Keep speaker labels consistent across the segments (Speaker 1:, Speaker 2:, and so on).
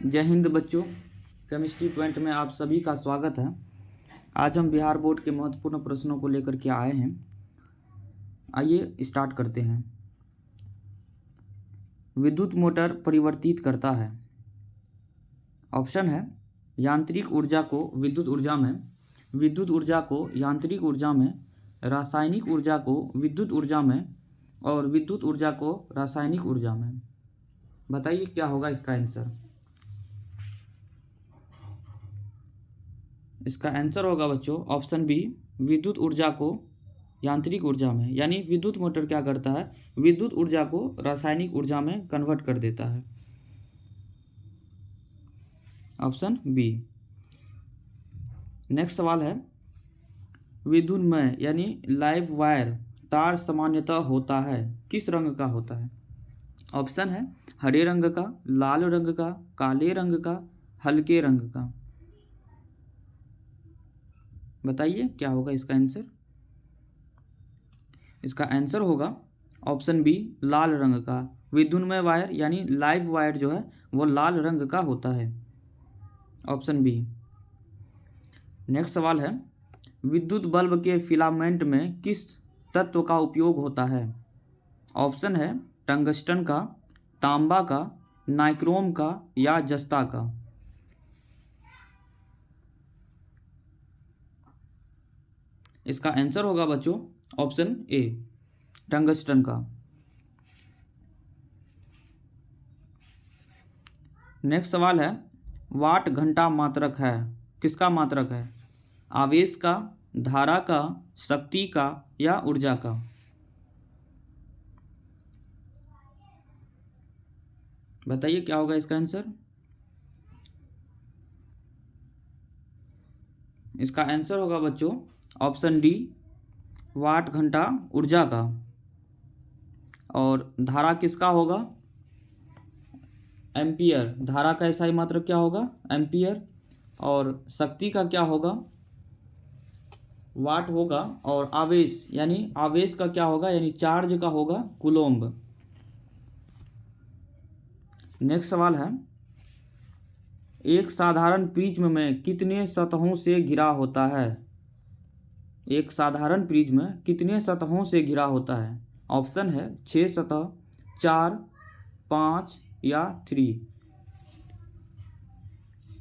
Speaker 1: जय हिंद बच्चों, chemistry point में आप सभी का स्वागत है। आज हम बिहार बोर्ड के महत्वपूर्ण प्रश्नों को लेकर के आए हैं। आइए स्टार्ट करते हैं। विद्युत मोटर परिवर्तित करता है। ऑप्शन है यांत्रिक ऊर्जा को विद्युत ऊर्जा में, विद्युत ऊर्जा को यांत्रिक ऊर्जा में, रासायनिक ऊर्जा को विद्युत ऊर्जा में और विद्युत ऊर्जा को रासायनिक ऊर्जा में। बताइए क्या होगा इसका आंसर। इसका आंसर होगा बच्चों ऑप्शन बी, विद्युत ऊर्जा को यांत्रिक ऊर्जा में। यानी विद्युत मोटर क्या करता है, विद्युत ऊर्जा को रासायनिक ऊर्जा में कन्वर्ट कर देता है। Option B. नेक्स्ट सवाल है, विद्युन्मय यानी लाइव वायर तार सामान्यतः होता है किस रंग का होता है। ऑप्शन है हरे रंग का, लाल रंग का, काले रंग का, हल्के रंग का। बताइए क्या होगा इसका आंसर। इसका आंसर होगा ऑप्शन बी, लाल रंग का। विद्युन्मय वायर यानी लाइव वायर जो है वो लाल रंग का होता है। Option B. नेक्स्ट सवाल है, विद्युत बल्ब के फिलामेंट में किस तत्व का उपयोग होता है। ऑप्शन है टंगस्टन का, तांबा का, नाइक्रोम का या जस्ता का। इसका आंसर होगा बच्चों ऑप्शन ए, टंगस्टन का। नेक्स्ट सवाल है, वाट घंटा मात्रक है किसका मात्रक है। आवेश का, धारा का, शक्ति का या ऊर्जा का। बताइए क्या होगा इसका आंसर। इसका आंसर होगा बच्चों ऑप्शन डी, वाट घंटा ऊर्जा का। और धारा किसका होगा, एम्पियर। धारा का ऐसा ही मात्रक क्या होगा, एम्पियर। और शक्ति का क्या होगा, वाट होगा। और आवेश यानी आवेश का क्या होगा, यानी चार्ज का होगा कूलोम्ब। नेक्स्ट सवाल है, एक साधारण प्रिज्म में कितने सतहों से घिरा होता है। एक साधारण प्रिज्म कितने सतहों से घिरा होता है। ऑप्शन है 6 सतह, 4, 5 या 3।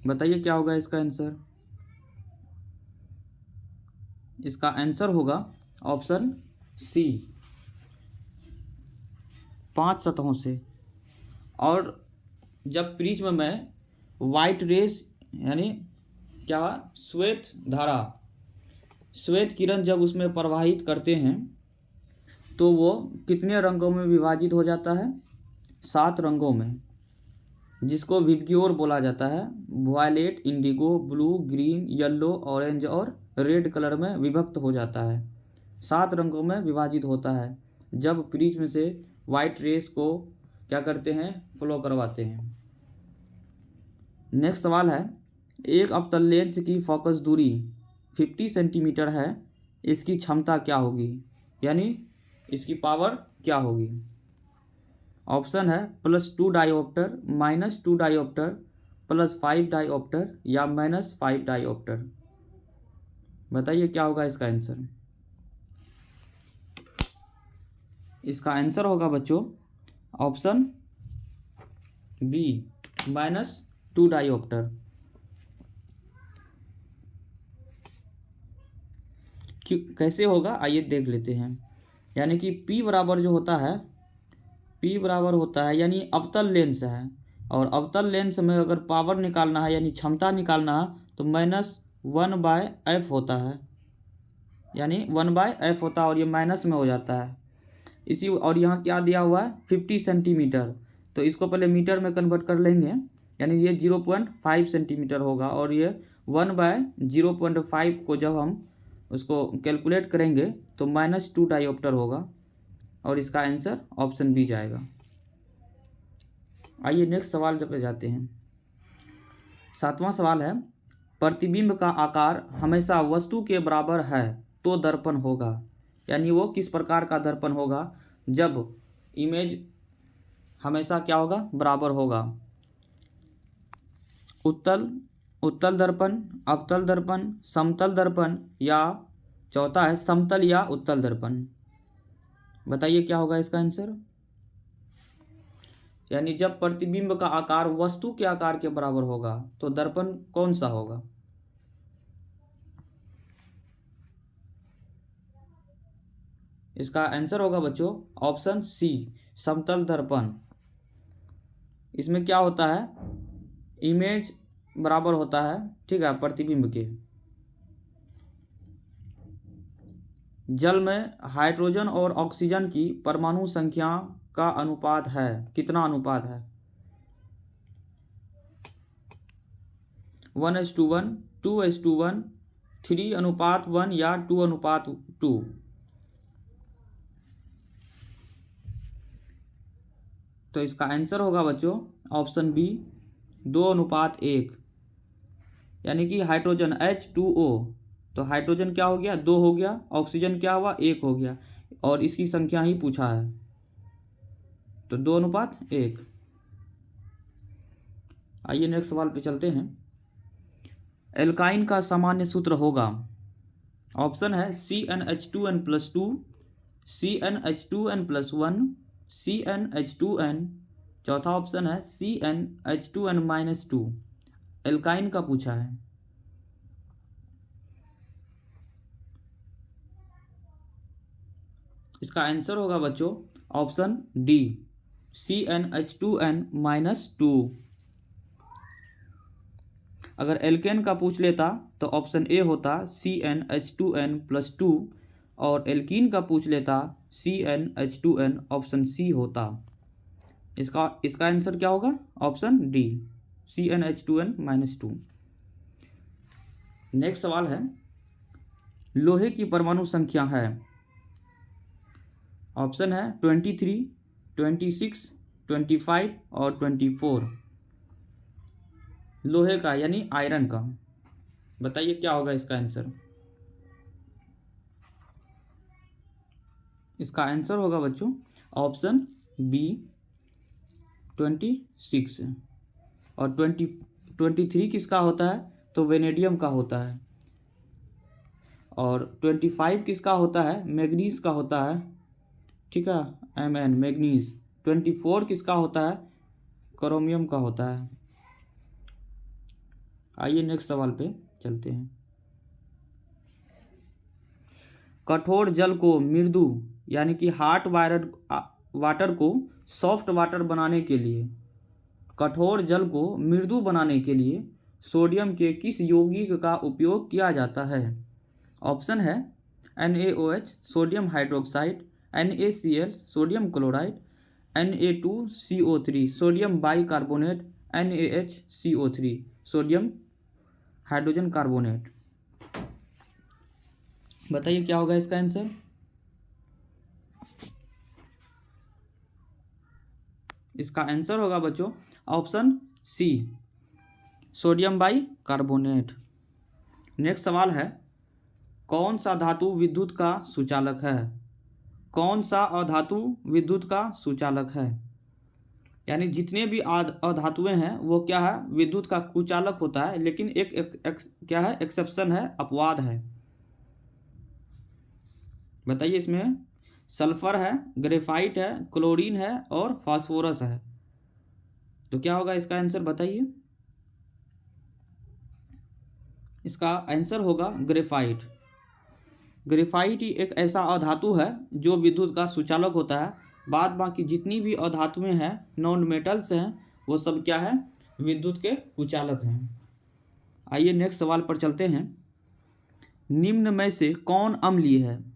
Speaker 1: बताइए क्या होगा इसका आंसर। इसका आंसर होगा ऑप्शन सी, 5 सतहों से। और जब प्रिज्म में वाइट रेस यानी क्या, श्वेत धारा, श्वेत किरण जब उसमें प्रवाहित करते हैं तो वो कितने रंगों में विभाजित हो जाता है, 7 रंगों में, जिसको विबग्योर बोला जाता है। Violet, indigo, blue, green, yellow, orange और रेड कलर में विभक्त हो जाता है। 7 रंगों में विभाजित होता है जब प्रिज्म से वाइट रेस को क्या करते हैं, फ्लो करवाते हैं। नेक्स्ट सवाल है, एक अवतल लेंस की फोकस दूरी 50 सेंटीमीटर है, इसकी क्षमता क्या होगी, यानी इसकी पावर क्या होगी। ऑप्शन है +2 डायोप्टर, -2 डायोप्टर, +5 डायोप्टर या -5 डायोप्टर। बताइए क्या होगा इसका आंसर। इसका आंसर होगा बच्चों ऑप्शन बी, -2 डायोप्टर। कैसे होगा आइए देख लेते हैं। यानी कि P बराबर जो होता है, P बराबर होता है यानी अवतल लेंस है, और अवतल लेंस में अगर पावर निकालना है यानी क्षमता निकालना है तो -1/f होता है, यानी 1/f होता है और ये माइनस में हो जाता है इसी। और यहाँ क्या दिया हुआ है 50 सेंटीमीटर, तो इसको पहले मीटर में कन्वर्ट कर लेंगे, यानी ये 0.5 सेंटीमीटर होगा। और ये 1/0.5 को जब हम उसको कैलकुलेट करेंगे तो -2 डायोप्टर होगा, और इसका आंसर ऑप्शन बी जाएगा। आइए नेक्स्ट सवाल पे जाते हैं। 7वां सवाल है, प्रतिबिंब का आकार हमेशा वस्तु के बराबर है तो दर्पण होगा। यानी वो किस प्रकार का दर्पण होगा, जब इमेज हमेशा क्या होगा, बराबर होगा। उत्तल उत्तल दर्पण, अवतल दर्पण, समतल दर्पण, या चौथा है समतल या उत्तल दर्पण। बताइए क्या होगा इसका आंसर। यानी जब प्रतिबिंब का आकार वस्तु के आकार के बराबर होगा तो दर्पण कौन सा होगा। इसका आंसर होगा बच्चों ऑप्शन सी, समतल दर्पण। इसमें क्या होता है, इमेज बराबर होता है, ठीक है, प्रतिबिंब के। जल में हाइड्रोजन और ऑक्सीजन की परमाणु संख्या का अनुपात है, कितना अनुपात है। 1:1, 2:1, 3:1 या 2:2। तो इसका आंसर होगा बच्चों ऑप्शन बी, 2:1। यानी कि हाइड्रोजन H2O, तो हाइड्रोजन क्या हो गया, 2 हो गया, ऑक्सीजन क्या हुआ, 1 हो गया, और इसकी संख्या ही पूछा है, तो 2:1। आइए नेक्स्ट सवाल पे चलते हैं। एल्काइन का सामान्य सूत्र होगा, ऑप्शन है CnH2n+2, CnH2n+1, CnH2n, चौथा ऑप्शन है CnH2n-2। एल्काइन का पूछा है। इसका आंसर होगा बच्चों ऑप्शन डी, CnH2n-2। अगर एल्केन का पूछ लेता तो ऑप्शन ए होता CnH2n+2, और एल्कीन का पूछ लेता CnH2n, ऑप्शन सी होता। इसका आंसर क्या होगा, ऑप्शन डी, CnH2n-2। नेक्स्ट सवाल है, लोहे की परमाणु संख्या है, ऑप्शन है 23, 26, 25 और 24। लोहे का यानी आयरन का, बताइए क्या होगा इसका आंसर। इसका आंसर होगा बच्चों ऑप्शन बी, 26। और 23 किसका होता है, तो वेनेडियम का होता है। और 25 किसका होता है, मैग्नीज का होता है, ठीक है, Mn मैग्नीज। 24 किसका होता है, क्रोमियम का होता है। आइए नेक्स्ट सवाल पे चलते हैं। कठोर जल को मृदु यानी कि हार्ड वाटर को सॉफ्ट वाटर बनाने के लिए, कठोर जल को मृदु बनाने के लिए सोडियम के किस यौगिक का उपयोग किया जाता है। ऑप्शन है NaOH sodium hydroxide, NaCl sodium chloride, Na2CO3 sodium bicarbonate, NaHCO3 sodium hydrogen carbonate. बताइए क्या होगा इसका आंसर। इसका आंसर होगा बच्चों option C, sodium bicarbonate. Next सवाल है, कौन सा धातु विद्युत का सुचालक है। कौन सा अधातु विद्युत का सुचालक है। यानी जितने भी अधातुएं हैं वो क्या है, विद्युत का कुचालक होता है, लेकिन एक क्या है, एक्सेप्शन है, अपवाद है। बताइए इसमें सल्फर है, ग्रेफाइट है, क्लोरीन है और फास्फोरस है। तो क्या होगा इसका आंसर, बताइए। इसका आंसर होगा ग्रेफाइट। ग्रेफाइट ही एक ऐसा अधातु है जो विद्युत का सुचालक होता है। बाद बाकी जितनी भी अधातुएं हैं, नॉन मेटल्स हैं, वो सब क्या है, विद्युत के कुचालक हैं। आइए नेक्स्ट सवाल पर चलते हैं। निम्न में से कौन अम्लीय है।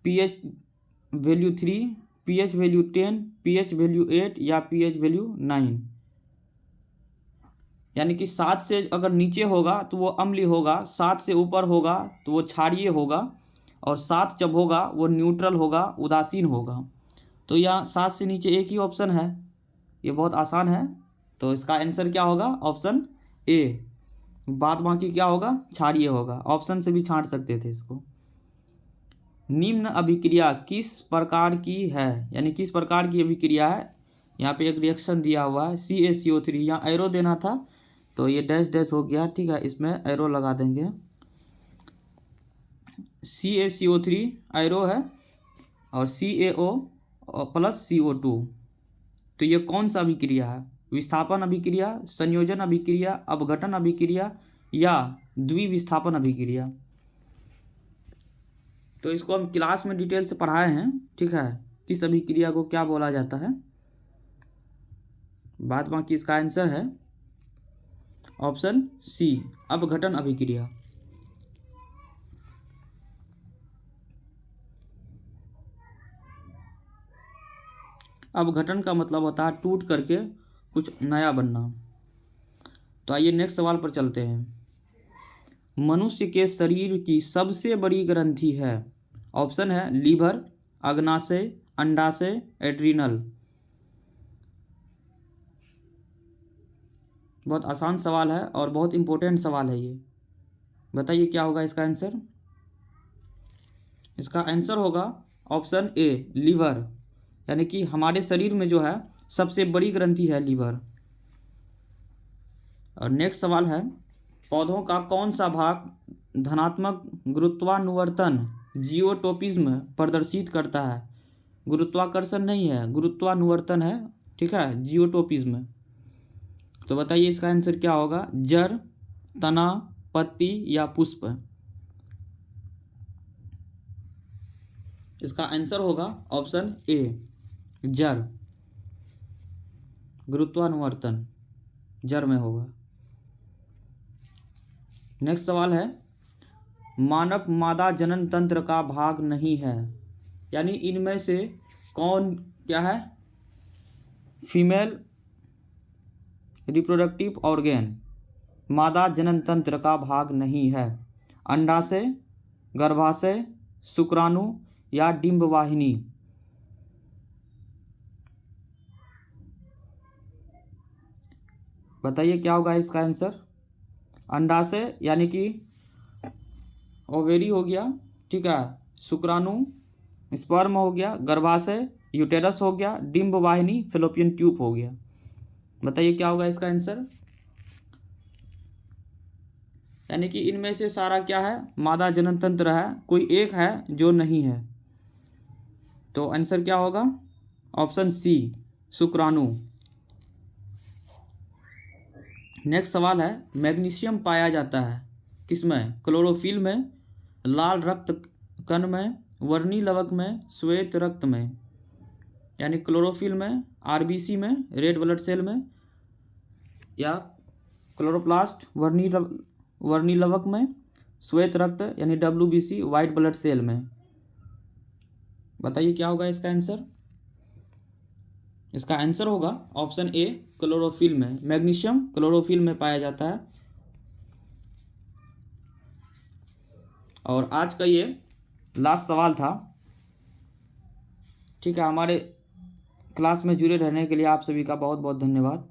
Speaker 1: pH value 3, pH value 10, pH value 8 या pH वैल्यू 9। यानी कि 7 से अगर नीचे होगा तो वो अम्लीय होगा, 7 से ऊपर होगा तो वो क्षारीय होगा, और 7 जब होगा वो न्यूट्रल होगा, उदासीन होगा। तो यहाँ 7 से नीचे एक ही ऑप्शन है, ये बहुत आसान है। तो इसका आंसर क्या होगा, ऑप्शन ए। बाद बाकी क्या होगा, क्षारीय होगा। ऑप्शन से भी छांट सकते थे इसको। निम्न अभिक्रिया किस प्रकार की है, यानी किस प्रकार की अभिक्रिया है। यहाँ पे एक रिएक्शन दिया हुआ है CaCO3, यहाँ एरो देना था तो ये डैश डैश हो गया, ठीक है, इसमें एरो लगा देंगे। CaCO3 एरो है और CaO प्लस CO2, तो ये कौन सा अभिक्रिया है? विस्थापन अभिक्रिया, संयोजन अभिक्रिया, अपघटन अभिक्रिया या द्विविस्थापन अभिक्रिया? तो इसको हम क्लास में डिटेल से पढ़ाए हैं, ठीक है, किस अभिक्रिया को क्या बोला जाता है। बात बाकी इसका आंसर है ऑप्शन सी, अपघटन अभिक्रिया। अपघटन का मतलब होता है टूट करके कुछ नया बनना। तो आइए नेक्स्ट सवाल पर चलते हैं। मनुष्य के शरीर की सबसे बड़ी ग्रंथि है। ऑप्शन है लीवर, अग्नाशय, अंडाशय, एड्रिनल। बहुत आसान सवाल है और बहुत इंपॉर्टेंट सवाल है ये। बताइए क्या होगा इसका आंसर? इसका आंसर होगा ऑप्शन ए, लीवर, यानी कि हमारे शरीर में जो है सबसे बड़ी ग्रंथि है लीवर। और नेक्स्ट सवाल है, पौधों का कौन सा भाग धनात्मक गुरुत्वानुवर्तन जियोटोपिज्म प्रदर्शित करता है? गुरुत्वाकर्षण नहीं है, गुरुत्वानुवर्तन है, ठीक है, जियोटोपिज्म। तो बताइए इसका आंसर क्या होगा? जड़, तना, पत्ती या पुष्प? इसका आंसर होगा ऑप्शन ए, जड़। गुरुत्वानुवर्तन जड़ में होगा। नेक्स्ट सवाल है, मानव मादा जनन तंत्र का भाग नहीं है, यानी इनमें से कौन क्या है? फीमेल रिप्रोडक्टिव ऑर्गेन मादा जनन तंत्र का भाग नहीं है। अंडाशय, गर्भाशय, शुक्राणु या डिंबवाहिनी? बताइए क्या होगा इसका आंसर? अंडाशय यानी कि ओवेरी हो गया, ठीक है, शुक्राणु स्पर्म हो गया, गर्भाशय यूटेरस हो गया, डिंबवाहिनी फैलोपियन ट्यूब हो गया। बताइए क्या होगा इसका आंसर? यानी कि इनमें से सारा क्या है? मादा जनन तंत्र है, कोई एक है जो नहीं है। तो आंसर क्या होगा? ऑप्शन सी, शुक्राणु। नेक्स्ट सवाल है, मैग्नीशियम पाया जाता है किसमें? क्लोरोफिल में, लाल रक्त कण में, वर्णी लवक में, श्वेत रक्त में? यानी क्लोरोफिल में, आरबीसी में, रेड ब्लड सेल में, या क्लोरोप्लास्ट वर्णी लवक में, श्वेत रक्त यानी WBC वाइट ब्लड सेल में? बताइए क्या होगा इसका आंसर? इसका आंसर होगा ऑप्शन ए, क्लोरोफिल में। मैग्नीशियम क्लोरोफिल में पाया जाता है। और आज का ये लास्ट सवाल था, ठीक है। हमारे क्लास में जुड़े रहने के लिए आप सभी का बहुत बहुत धन्यवाद।